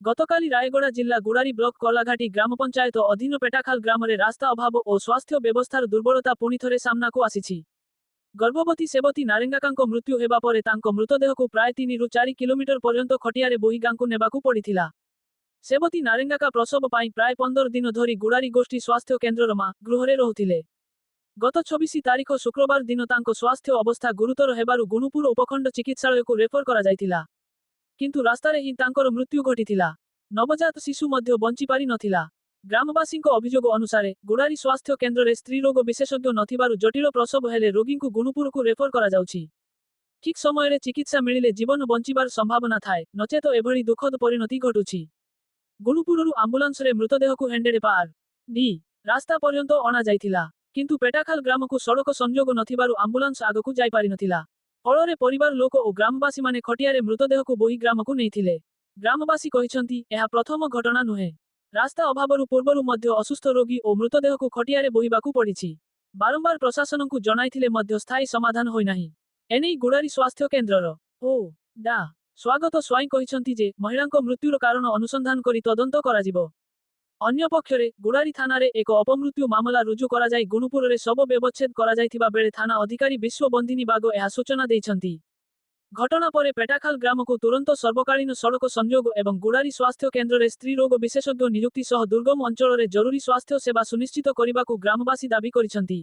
गतकाली रायगड़ा जिला गुड़ारी ब्लॉक कलाघाटी ग्राम पंचायत अधीन पेटाखाल ग्राम रे रास्ता अभाव और स्वास्थ्य व्यवस्थार दुर्बलता पुणी थरे सामना को आसीछि। गर्भवती सेवती नारेंगाकांको मृत्यु हेबा परे तांको मृतदेह को प्राय 3 ରୁ 4 किलोमीटर पर्यंत खटियारे बोही गांकु नेबाकु पड़िथिला। सेवती नारेंगाका प्रसव पाई प्राय 15 दिन धरी गुड़ारी गोष्ठी स्वास्थ्य केन्द्रर मां गृहरे रहुथिले। गत 24 तारीख शुक्रवार दिन तांको स्वास्थ्य अवस्था गुरुतर हेबारु गुणुपुर उपखंड चिकित्सालय को रेफर करा जायतिला। किंतु रास्तारे ही तांकर मृत्यु घटिथिला। नवजात शिशु मध्य बंची पारि नथिला। ग्रामवासींको अभियोग अनुसारे गुड़ारी स्वास्थ्य केन्द्र स्त्री रोग विशेषज्ञ नथिबारु जटिल प्रसव हेले रोगींकु गुणुपुरकु रेफर करा जाउछि। ठीक समय चिकित्सा मिलिले जीवन बंचिबार संभावना थाए, नचेत एभଳି दुखद परिणति घटुछि। गुणुपुररु आम्बुलांस रे मृतदेहकु हेंडेडे पार डी रास्ता पर्यंत अणा जाइथिला। किंतु पेटाखाल ग्रामकु सड़क संयोग नथिबारु आम्बुलांस आगकु जाई पारि नथिला। फଳରେ परिवार लोक और ग्रामवासी माने खटियारे मृतदेहकु बोही ग्रामकु नेइथिले। ग्रामवासी कहिसंती एहा प्रथम घटना नुहे। रास्ता अभावरु पूर्वरु मध्य असुस्थ रोगी और मृतदेहकु खटियारे बोहिबाकु पड़िछि। बारंबार प्रशासनकु जणाइथिले मध्य स्थायी समाधान होई नाही। एनेई गुड़ारी स्वास्थ्य केन्द्रर ओ डा स्वागत स्वाई कहिसंती जे महिलांको मृत्युर कारण अनुसंधान करी तदंत कराजिबो। अन्य पक्षरे गुड़ारी थानारे एक अपमृत्यु मामला रुजु करा जाई गुणुपुररे शव व्यवच्छेद करा जाइथिबा बेले थाना अधिकारी विश्व बंदिनी बाग एहा सूचना देइछंती। घटना परे पेटाखाल ग्रामको तुरंत सर्वकालीन सड़क संयोग एवं गुड़ारी स्वास्थ्य केन्द्र स्त्री रोग विशेषज्ञ नियुक्ति सह दुर्गम अंचल जरूरी स्वास्थ्य सेवा सुनिश्चित करने ग्रामवासी दाबी करिसंती।